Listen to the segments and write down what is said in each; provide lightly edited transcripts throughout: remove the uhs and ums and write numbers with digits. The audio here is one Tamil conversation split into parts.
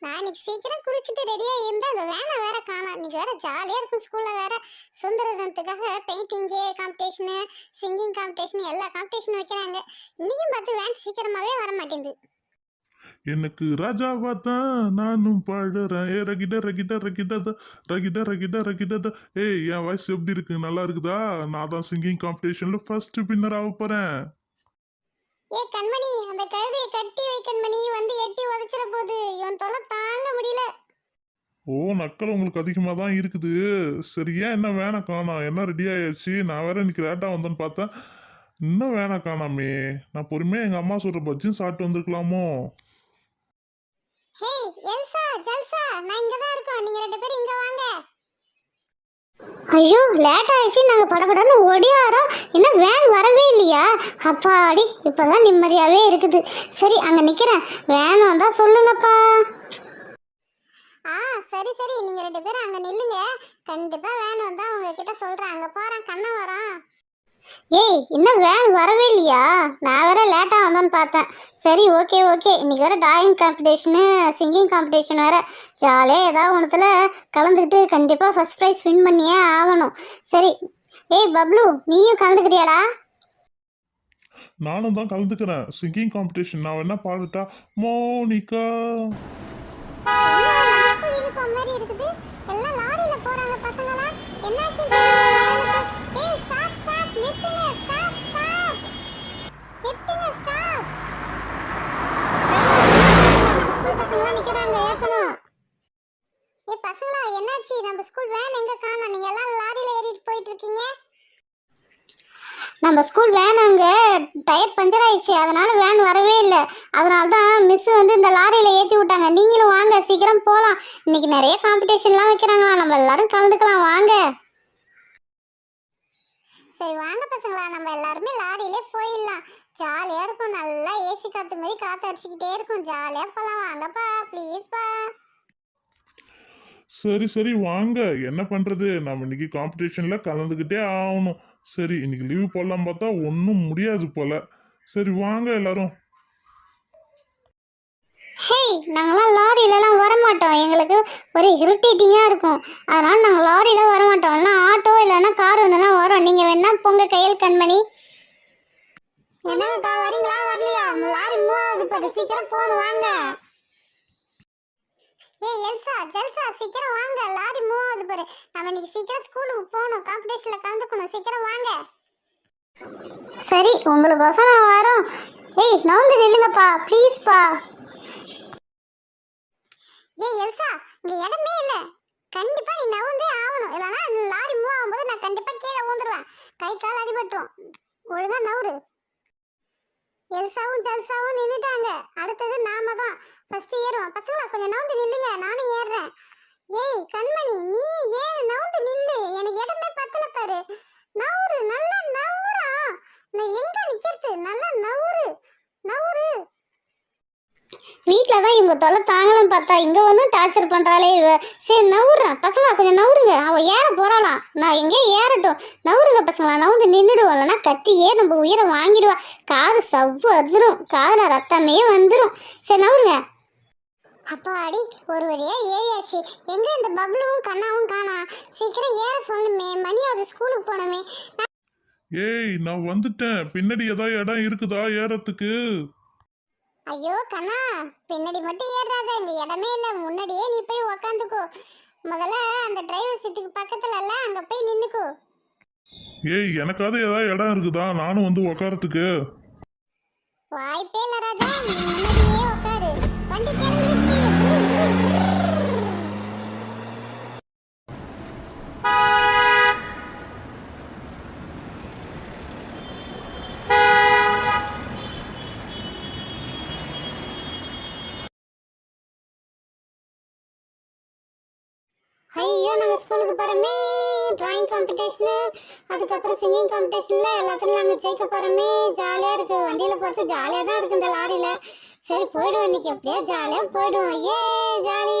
நான் இன்னைக்கு சீக்கிரம் குளிச்சுட்டு ரெடியா இருந்தா அந்த வேலை வேற காணோம். இன்னைக்கு வேற ஜாலியா இருக்கும். ஸ்கூல்ல வேற சுதந்திர தினத்துக்காக பெயிண்டிங் காம்படிஷனு, சிங்கிங் காம்படிஷன் எல்லா காம்படிஷனும் வைக்கிறாங்க. இன்னைக்கும் பார்த்து வேன் சீக்கிரமாவே வர மாட்டேங்குது. எனக்கு ராஜாவா தான் நானும் பாடுறேன். ஏ ரகிட ரகிட ரகிடத ரகிட ரகிட ரகிடத. ஏய், என் வாய்ஸ் எப்படி இருக்கு? நல்லா இருக்குதா? நான் தான் சிங்கிங் காம்படிஷன்ல ஃபர்ஸ்ட் வின்னர் ஆக போறேன். ஏ கண்மணி, அந்த கழுதையை கட்டி வை கண்மணி, வந்து எட்டி உதைச்சிட போகுது. இவன் தொலை தாங்க முடியல. ஓ, நக்கல் உங்களுக்கு அதிகமாக தான் இருக்குது. சரி, ஏன் என்ன வேணா காணோம்? என்ன ரெடி ஆயிடுச்சு? நான் வேற இன்னைக்கு லேட்டாக வந்தேன்னு பார்த்தேன். இன்னும் வேணா காணாமே. நான் பொறுமையாக எங்கள் அம்மா சொல்கிற பஜ்ஜியும் சாப்பிட்டு வந்திருக்கலாமோ? ஹே எல்சா, ஜல்சா, நான் இங்க தான் இருக்கோம். நீங்க ரெண்டு பேரும் இங்க வாங்க. ஐயோ, லேட் ஆயிடுச்சு. நாங்க படபடன்னு ஓடியாரோம். இன்னும் வேன் வரவே இல்லையா? அப்பாடி, இப்பதான் நிம்மதியாவே இருக்குது. சரி, அங்க நிக்கிறேன். வேன் வந்தா சொல்லுங்கப்பா. சரி சரி, நீங்க ரெண்டு பேரும் அங்க நில்லுங்க. கண்டிப்பா வேன் வந்தா உங்ககிட்ட சொல்றேன். அங்க போறேன், கண்ணா வரான். ஏய், இன்னும் வேன் வரவே இல்லையா? நான் வேற லேட்டா வந்தேன்னு பார்த்தேன். சரி, ஓகே ஓகே. இன்னைக்கு வேற டாயிங் காம்படிஷனு, சிங்கிங் காம்படிஷன் வேற. ஜாலியாக ஏதாவது ஒன்றுத்துல கலந்துக்கிட்டு கண்டிப்பாக ஃபர்ஸ்ட் ப்ரைஸ் வின் பண்ணியே ஆகணும். சரி, ஏய் பப்ளு, நீயும் கலந்துக்கிறியாடா? நானும் தான் கலந்துக்கிறேன் சிங்கிங் காம்படிஷன். நான் என்ன பாடட்டா? மோனிகா. யூனிஃபார்ம் மாதிரி இருக்குது. எல்லாம் லாரியில போறாங்க பசங்களா. என்னாச்சு தெரியல. ஏய் ஸ்டாப் ஸ்டாப், நிறுத்துங்க. ஸ்டாப் ஸ்டாப், நிறுத்துங்க. ஸ்டாப். ஸ்கூல் பசங்களா நிக்கறாங்க, ஏத்தணும். ஏய் பசங்களா, என்னாச்சு? நம்ம ஸ்கூல் வேன் எங்க காணோம்? நீங்க எல்லாம் லாரியில ஏறிட்டு போயிட்டு இருக்கீங்க. நம்ம ஸ்கூல் வேன் அங்கே டயர் பஞ்சர் ஆயிடுச்சு. அதனால வேன் வரவே இல்லை. அதனால தான் மிஸ் வந்து இந்த லாரியில் ஏற்றி விட்டாங்க. நீங்களும் வாங்க, சீக்கிரம் போகலாம். இன்னைக்கு நிறைய காம்படிஷன்லாம் வைக்கிறாங்களா, நம்ம எல்லாரும் கலந்துக்கலாம். வாங்க. சரி வாங்க பசங்களா, நம்ம எல்லாருமே லாரியிலே போயிடலாம். ஜாலியாக இருக்கும். நல்லா ஏசி காற்று மாதிரி காற்று அடிச்சுக்கிட்டே இருக்கும். ஜாலியாக போகலாம். வாங்கப்பா, ப்ளீஸ்ப்பா. சரி சரி, வாங்க. என்ன பண்றது, நம்ம இன்னைக்கு காம்படிஷன்ல கலந்துக்கிட்டே ஆகணும். சரி, இன்னைக்கு லீவு போடலாம் பார்த்தா ஒன்றும் முடியாது போல. சரி வாங்க எல்லாரும். ஹேய், நாங்களாம் லாரியிலலாம் வரமாட்டோம். எங்களுக்கு ஒரு இரிட்டேட்டிங்காக இருக்கும். அதனால் நாங்கள் லாரியில் வரமாட்டோம். எல்லாம் ஆட்டோ இல்லைன்னா கார் வந்தெல்லாம் வரோம். நீங்கள் வேணா பொங்க கையில் கண்மணி. என்னங்கக்கா, வரீங்களா வரலையா? லாரி மூவ் ஆகுது பாரு, சீக்கிரம் போகணும். வாங்க. ஏய் எல்சா, ஜல்சா, சீக்கிரம் வாங்க. லாரி மூவ் ஆகுது பாரு. நம்ம இன்னைக்கு சீக்கிரம் ஸ்கூலுக்கு போகணும். காம்படிஷனில் கலந்துக்கணும். சீக்கிரம் வாங்க. சரி, உங்களுக்கோசம் நான் வரோம். ஏய் நவுந்து நில்லுங்கப்பா, ப்ளீஸ்ப்பா. ஏய் எல்சா, இங்க இடமே இல்ல. கண்டிப்பா நீ நவுந்தே ஆகணும். இல்லனா லாரி மூவ் ஆகும்போது நான் கண்டிப்பா கீழே ஊந்துருவேன். கை கால் அடிபட்டுரும். ஒழுங்கா நவுரு. எல்சாவும் ஜல்சாவும் நின்னுட்டாங்க. அடுத்தது நாம தான் ஃபர்ஸ்ட் ஏறுவோம். பசங்களா கொஞ்சம் நவுந்து நில்லுங்க, நானும் ஏறுறேன். ஏய் கண்மணி, நீ ஏன் நவுந்து நில்லு? எனக்கு இடமே பத்தல பாரு. நவுரு, நல்லா நவுரா. நான் எங்க நிக்கிறது? நல்லா நவுரு நவுரு. வீட்டில் தான் இவங்க தொலை தாங்கலன்னு பார்த்தா இங்கே வந்து டார்ச்சர் பண்ணுறாளே இவ. சரி நவுறேன். பசங்களா கொஞ்சம் நவுருங்க. அவள் ஏற போகிறாளாம். நான் எங்கேயே ஏறட்டும். நவுருங்க பசங்களா, நவுந்து நின்றுடுவோம். இல்லைனா கத்தியே நம்ம உயிரை வாங்கிடுவா. காது சவ்வு அதிரும், காதில் ரத்தமே வந்துடும். சரி நவுருங்க. அப்பாடி, ஒரு வழியா ஏறியாச்சு. எங்க இந்த பப்ளுவும் கண்ணாவும் காணா? சீக்கிரம் ஏற சொல்லுமே, மணியாவது ஸ்கூலுக்கு போனமே. ஏய், நான் வந்துட்டேன். பின்னாடி ஏதாவது இடம் இருக்குதா ஏறத்துக்கு? ஐயோ கண்ணா, பின்னாடி மட்டும் ஏறாத. இந்த இடமே இல்லை. முன்னாடியே நீ போய் உக்காந்துக்கோ. முதல்ல அந்த டிரைவர் சீட்டுக்கு பக்கத்துல இல்ல, அங்க போய் நின்னுக்கோ. ஏய், எனக்காவது ஏதாவது இடம் இருக்குதா நானும் வந்து உக்காரத்துக்கு? வாய்ப்பே இல்ல ராஜா, நீ முன்னாடியே உக்காரு. வண்டி கிளம்பிடுச்சு. ஐயோ, நாங்க ஸ்கூலுக்கு போறோமே. டிராயிங் காம்படிஷனு, அதுக்கப்புறம் சிங்கிங் காம்படிஷன்ல எல்லாத்துலயும் நாங்க ஜெயிக்க போறோமே. ஜாலியா இருக்கு. வண்டியில போறது ஜாலியா தான் இருக்கு இந்த லாரியில. சரி போயிடுவோம், இன்னைக்கு எப்படியா ஜாலியா போயிடுவோம். ஏ ஜாலி,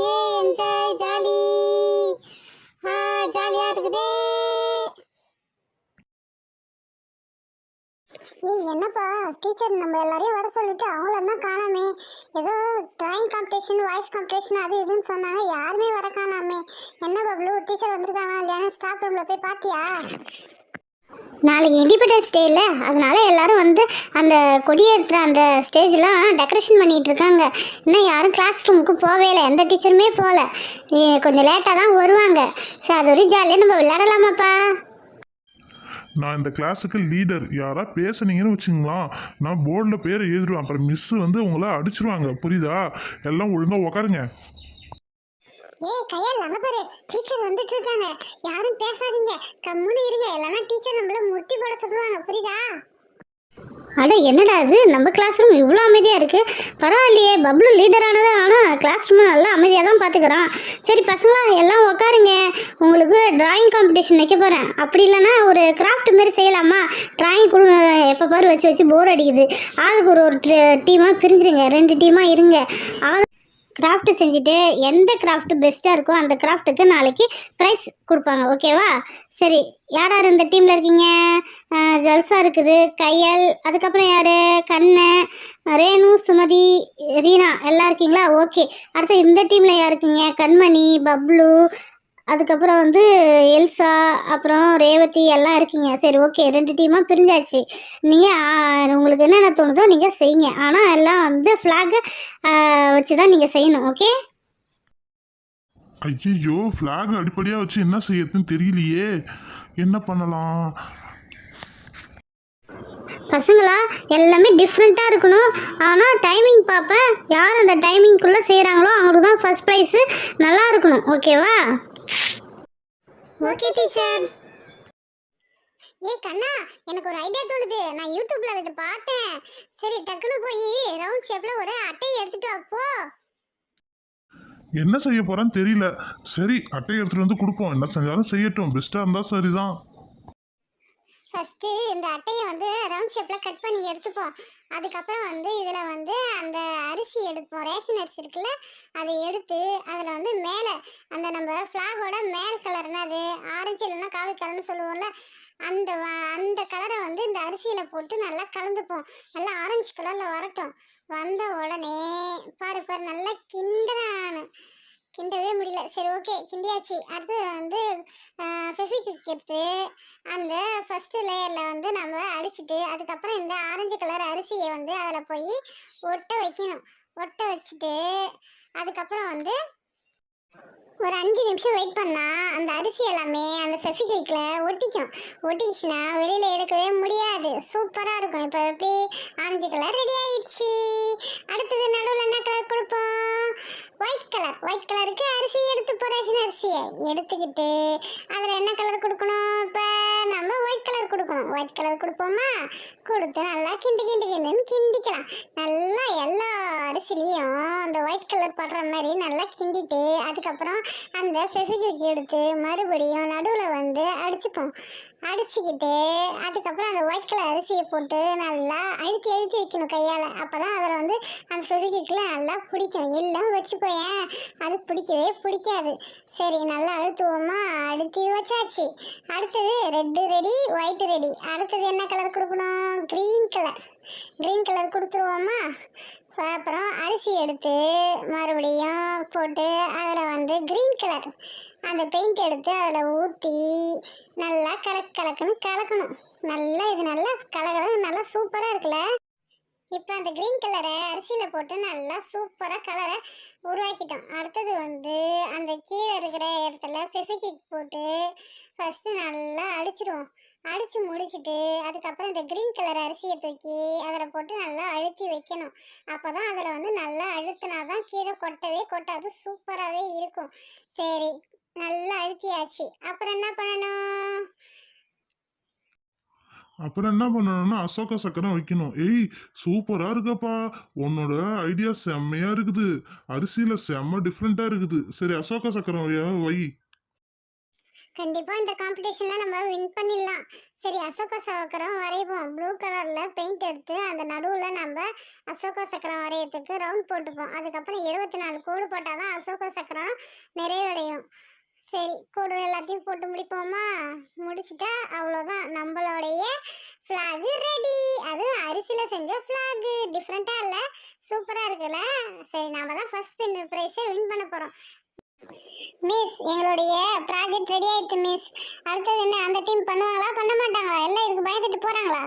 ஏ என்ஜாய், ஜாலி. ஜாலியா இருக்குதே. ஏய் என்னப்பா டீச்சர் நம்ம எல்லாரையும் வர சொல்லிட்டு அவங்கள என்ன காணாமே? ஏதோ டிராயிங் காம்படிஷன் வாய்ஸ் காம்படிஷன் அது இதுன்னு சொன்னாங்க, யாருமே வர காணாமே. என்ன பப்ளு டீச்சர் வந்திருக்காங்களா இல்லையான்னு ஸ்டாஃப் ரூம்ல போய் பாத்தியா? நாளைக்கு இண்டிபெண்டன்ஸ் டே இல்லை, அதனால எல்லாரும் வந்து அந்த கொடியேற்ற அந்த ஸ்டேஜ்லாம் டெக்கரேஷன் பண்ணிட்டு இருக்காங்க. இன்னும் யாரும் கிளாஸ் ரூமுக்கு போவே இல்லை, எந்த டீச்சருமே போகல. கொஞ்சம் லேட்டாக தான் வருவாங்க. சரி, அது ஒரு ஜாலியாக நம்ம விளையாடலாமாப்பா? நான் இந்த கிளாஸுக்கு லீடர். யாரா பேசுனீங்கன்னு வச்சுங்களா, நான் போர்டில் பேரை எழுதிடுவேன். அப்புறம் மிஸ் வந்து உங்களை அடிச்சிருவாங்க. புரியுதா? எல்லாம் ஒழுங்காக உக்காருங்க. ஏய் கையல், அங்க பாரு டீச்சர் வந்துட்டு இருக்காங்க. யாரும் பேசாதீங்க, கம்முன்னு இருங்க, இல்லைன்னா டீச்சர் நம்மள முட்டி போட சொல்லுவாங்க. புரியுதா? அட என்னடா இது, நம்ம கிளாஸ் ரூம் இவ்வளோ அமைதியாக இருக்குது. பரவாயில்லையே, பப்ளு லீடர் ஆனது. ஆனால் கிளாஸ் ரூம் நல்லா அமைதியாக தான் பார்த்துக்கிறான். சரி பசங்களா எல்லாம் உட்காருங்க, உங்களுக்கு டிராயிங் காம்படிஷன் வைக்க போகிறேன். அப்படி இல்லைன்னா ஒரு கிராஃப்ட் மாரி செய்யலாமா? டிராயிங் கூட எப்போ பாரு வச்சு வச்சு போர் அடிக்குது. ஆளுக்கு ஒரு டீமாக பிரிஞ்சுருங்க, 2 டீமாக இருங்க. கிராஃப்ட் செஞ்சுட்டு எந்த கிராஃப்ட் பெஸ்ட்டாக இருக்கோ அந்த கிராஃப்ட்டுக்கு நாளைக்கு ப்ரைஸ் கொடுப்பாங்க. ஓகேவா? சரி, யார் யார் இந்த டீமில் இருக்கீங்க? ஜல்சா இருக்குது, கையல், அதுக்கப்புறம் யார்? கண்ணு, ரேணு, சுமதி, ரீனா எல்லாம் இருக்கீங்களா? ஓகே. அடுத்து இந்த டீமில் யார் இருக்கீங்க? கண்மணி, பப்ளு, அதுக்கப்புறம் வந்து எல்சா, அப்புறம் ரேவதி எல்லாம் இருக்கீங்க. சரி ஓகே, 2 டீமாக பிரிஞ்சாச்சு. நீங்கள் உங்களுக்கு என்னென்ன தோணுதோ நீங்கள் செய்யுங்க. ஆனால் எல்லாம் வந்து ஃப்ளாகை வச்சு தான் நீங்கள் செய்யணும். ஓகே? ஐயோ, ஃப்ளாக் அடிப்படையாக வச்சு என்ன செய்யறதுன்னு தெரியலையே. என்ன பண்ணலாம்? பசங்களா எல்லாமே டிஃப்ரெண்ட்டாக இருக்கணும். ஆனால் டைமிங் பார்ப்பேன், யார் அந்த டைமிங்குள்ளே செய்கிறாங்களோ அவங்களுக்கு தான் ஃபர்ஸ்ட் ப்ரைஸு. நல்லா இருக்கணும். ஓகேவா? Okay teacher. கண்ணா, எனக்கு ஒரு ஐடியா தோணுது. நான் யூடியூப்ல இதை பார்த்தேன். சரி டக்குன்னு போய் ரவுண்ட் ஷேப்ல ஒரு அட்டையை எடுத்துட்டு அப்போ. என்ன செய்ய போறான்னு தெரியல. சரி, அட்டையை எடுத்துட்டு வந்து கொடுப்போம். என்ன செஞ்சாலும் செய்யட்டும், பெஸ்ட்டாக இருந்தால் சரிதான். ஃபஸ்ட்டு இந்த அட்டையை வந்து ரவுண்ட் ஷேப்பில் கட் பண்ணி எடுத்துப்போம். அதுக்கப்புறம் வந்து இதில் வந்து அந்த அரிசி எடுப்போம், ரேஷன் அரிசி இருக்குல்ல, அதை எடுத்து அதில் வந்து மேலே அந்த நம்ம ஃப்ளாகோட மேல் கலர்னா அது ஆரஞ்சு இல்லைன்னா காவி கலர்னு சொல்லுவோம்ல, அந்த கலரை வந்து இந்த அரிசியில் போட்டு நல்லா கலந்துப்போம். நல்லா ஆரஞ்சு கலரில் வரட்டும். வந்த உடனே பாரு பாரு நல்லா கிண்டவே முடியல. சரி ஓகே, கிண்டியாச்சு. அடுத்து வந்து ஃபெவிக்விக் எடுத்து அந்த ஃபஸ்ட்டு லேயரில் வந்து நம்ம அடிச்சுட்டு அதுக்கப்புறம் இந்த ஆரஞ்சு கலர் அரிசியை வந்து அதில் போய் ஒட்ட வைக்கணும். ஒட்ட வச்சுட்டு அதுக்கப்புறம் வந்து ஒரு 5 நிமிஷம் வெயிட் பண்ணால் அந்த அரிசி எல்லாமே அந்த ஃபெவிக்விக்கில் ஒட்டிக்கும். ஒட்டிச்சுன்னா வெளியில் எடுக்கவே முடியாது, சூப்பராக இருக்கும். இப்போ எப்படி ஆரஞ்சு கலர் ரெடி ஆயிடுச்சு. அடுத்தது நடுவில் என்ன கலர் கொடுப்போம்? White colour. ஒயிட் கலருக்கு அரிசி எடுத்துப்போம், ரேஷன் அரிசியை எடுத்துக்கிட்டு அதில் என்ன கலர் கொடுக்கணும்? இப்போ நம்ம ஒயிட் கலர் கொடுக்கணும். ஒயிட் கலர் கொடுப்போமா? கொடுத்து நல்லா கிண்டுன்னு கிண்டிக்கலாம். நல்லா எல்லா அரிசிலையும் அந்த ஒயிட் கலர் படுற மாதிரி நல்லா கிண்டிட்டு அதுக்கப்புறம் அந்த ஃபெவிக்விக் எடுத்து மறுபடியும் நடுவில் வந்து அடிச்சுப்போம். அடிச்சுக்கிட்டு அதுக்கப்புறம் அந்த ஒயிட் கலர் அரிசியை போட்டு நல்லா அழுத்தி வைக்கணும் கையால். அப்போ தான் அதில் வந்து அந்த ஃபெவிக்விக்கில் நல்லா பிடிக்கும். எல்லாம் வச்சுப்போயேன், அது பிடிக்கவே பிடிக்காது. சரி நல்லா அழுத்துவோமா? அழுத்தி வச்சாச்சு. அடுத்தது ரெட்டு ரெடி, ஒயிட் ரெடி. அடுத்தது என்ன கலர் கொடுக்கணும்? Green colour. க்ரீன் கலர் கொடுத்துருவோமா? அப்புறம் அரிசி எடுத்து மறுபடியும் போட்டு அதில் வந்து க்ரீன் கலர் அந்த பெயிண்ட் எடுத்து அதில் ஊற்றி நல்லா கலக்குன்னு கலக்கணும். நல்லா இது நல்லா நல்லா சூப்பராக இருக்குல்ல. இப்போ அந்த க்ரீன் கலரை அரிசியில் போட்டு நல்லா சூப்பராக கலரை உருவாக்கிட்டோம். அடுத்தது வந்து அந்த கீழே இருக்கிற இடத்துல ஃபெவிக்விக் போட்டு ஃபஸ்ட்டு நல்லா அடிச்சிடுவோம். அடித்து முடிச்சுட்டு அதுக்கப்புறம் இந்த க்ரீன் கலர் அரிசியை தூக்கி அதில் போட்டு நல்லா அழுத்தி வைக்கணும். அப்போ தான் அதில் வந்து நல்லா அழுத்தினா தான் கீழே கொட்டவே கொட்டாது, சூப்பராகவே இருக்கும். சரி நல்லா அழுத்தியாச்சு. அப்புறம் என்ன பண்ணணும்? அப்புறம் என்ன பண்ணணும்னா அசோகா சக்கரம் வைக்கணும். ஏய், சூப்பரா இருக்கப்பா, உன்னோட ஐடியா செம்மையா இருக்குது. அரிசியில செம்ம டிஃப்ரெண்டா இருக்குது. சரி, அசோகா சக்கரம் வை. கண்டிப்பாக இந்த காம்படிஷனில் நம்ம வின் பண்ணிடலாம். சரி அசோகா சக்கரம் வரைவோம். ப்ளூ கலரில் பெயிண்ட் எடுத்து அந்த நடுவில் நம்ம அசோகா சக்கரம் வரையறதுக்கு ரவுண்ட் போட்டுப்போம். அதுக்கப்புறம் 24 கோடு போட்டால் தான் அசோகா சக்கரம் நிறைவடையும். சரி கூட எல்லாத்தையும் போட்டு முடிப்போமா? முடிச்சிட்டா அவ்வளோதான், நம்மளுடைய ஃப்ளாக் ரெடி. அதுவும் அரிசியில் செஞ்ச ஃப்ளாக், டிஃப்ரெண்ட்டாக இல்லை, சூப்பராக இருக்குல்ல? சரி, நாம தான் ஃபர்ஸ்ட் ப்ரைஸே வின் பண்ண போகிறோம். மிஸ், எங்களுடைய ப்ராஜெக்ட் ரெடி ஆயிடுச்சு மிஸ். அடுத்தது என்ன, அந்த டீம் பண்ணுவாங்களா பண்ண மாட்டாங்களா? எல்லாம் இதுக்கு பயந்துட்டு போகிறாங்களா?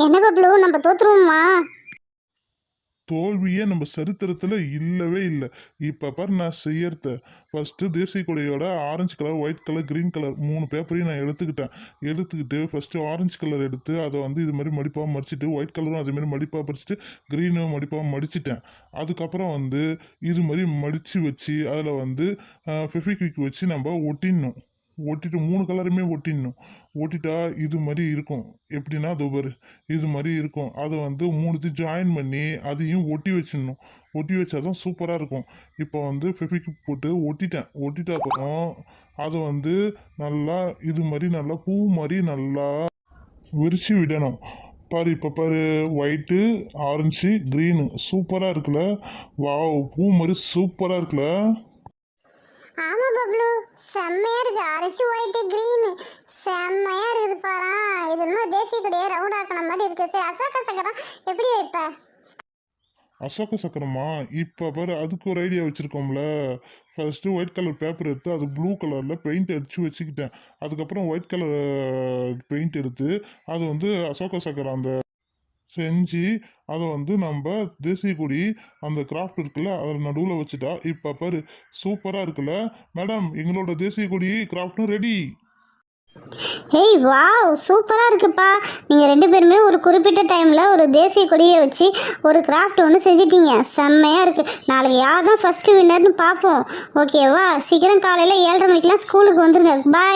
என்ன பப்ளு, நம்ம தோத்துருவோமா? தோல்வியே நம்ம சரித்திரத்தில் இல்லவே இல்லை. இப்போ பாரு நான் செய்யறத. ஃபஸ்ட்டு தேசிய கொடியோட orange colour, white colour, green colour 3 பேப்பரையும் நான் எடுத்துக்கிட்டு ஃபஸ்ட்டு ஆரஞ்சு கலர் எடுத்து அதை வந்து இது மாதிரி மடிப்பாக மடிச்சுட்டு, ஒயிட் கலரும் அதே மாதிரி மடிப்பாக மடிச்சுட்டு, க்ரீனும் மடிப்பாக மடிச்சிட்டேன். அதுக்கப்புறம் வந்து இது மாதிரி மடித்து வச்சு அதில் வந்து ஃபெவிக்விக் வச்சு நம்ம ஒட்டிட்டு 3 கலருமே ஒட்டிட்டா இது மாதிரி இருக்கும். எப்படின்னா துபர் இது மாதிரி இருக்கும். அதை வந்து 3த்தையும் ஜாயின் பண்ணி அதையும் ஒட்டி வச்சாதான் சூப்பராக இருக்கும். இப்போ வந்து ஃபெவிக்விக் போட்டு ஒட்டிட்ட அப்புறம் அதை வந்து நல்லா இது மாதிரி நல்லா பூ மாதிரி நல்லா விரிச்சு விடணும். பாரு, இப்போ பாரு, ஒயிட்டு, ஆரஞ்சு, க்ரீனு சூப்பராக இருக்குல்ல? வாவ், பூ மாதிரி சூப்பராக இருக்குல்ல? ஆமா பப்ளு, செம்மையா இருக்கு. ஆரஞ்சு, ஒயிட், கிரீன் செம்மையா இருக்குது பாரா. இது இன்னும் தேசிய கொடியை ரவுண்ட் ஆக்கின மாதிரி இருக்கு. சரி, அசோக சக்கரம் எப்படி வைப்ப? அசோக சக்கரமா? இப்போ பாரு, அதுக்கு ஒரு ஐடியா வச்சுருக்கோம்ல. ஃபர்ஸ்ட்டு ஒயிட் கலர் பேப்பர் எடுத்து அது ப்ளூ கலரில் பெயிண்ட் அடித்து வச்சுக்கிட்டேன். அதுக்கப்புறம் ஒயிட் கலர் பெயிண்ட் எடுத்து அது வந்து அசோக சக்கரம் அந்த செஞ்சு அதை வந்து நம்ம தேசிய கொடி அந்த கிராஃப்ட் இருக்குல்ல அதில் நடுவில் வச்சுட்டா இப்போ பாரு சூப்பராக இருக்குல்ல? மேடம், எங்களோட தேசிய கொடி கிராஃப்ட்டும் ரெடி. ஏய் வாவ், சூப்பராக இருக்குப்பா. நீங்கள் 2 பேருமே ஒரு குறிப்பிட்ட டைமில் ஒரு தேசிய கொடியை வச்சு ஒரு கிராஃப்ட் ஒன்று செஞ்சிட்டீங்க. செம்மையாக இருக்குது. நாளைக்கு யார் தான் ஃபஸ்ட்டு வின்னர்னு பார்ப்போம். ஓகேவா? சீக்கிரம் காலையில் 7:30 மணிக்கெலாம் ஸ்கூலுக்கு வந்துருங்க. பாய்.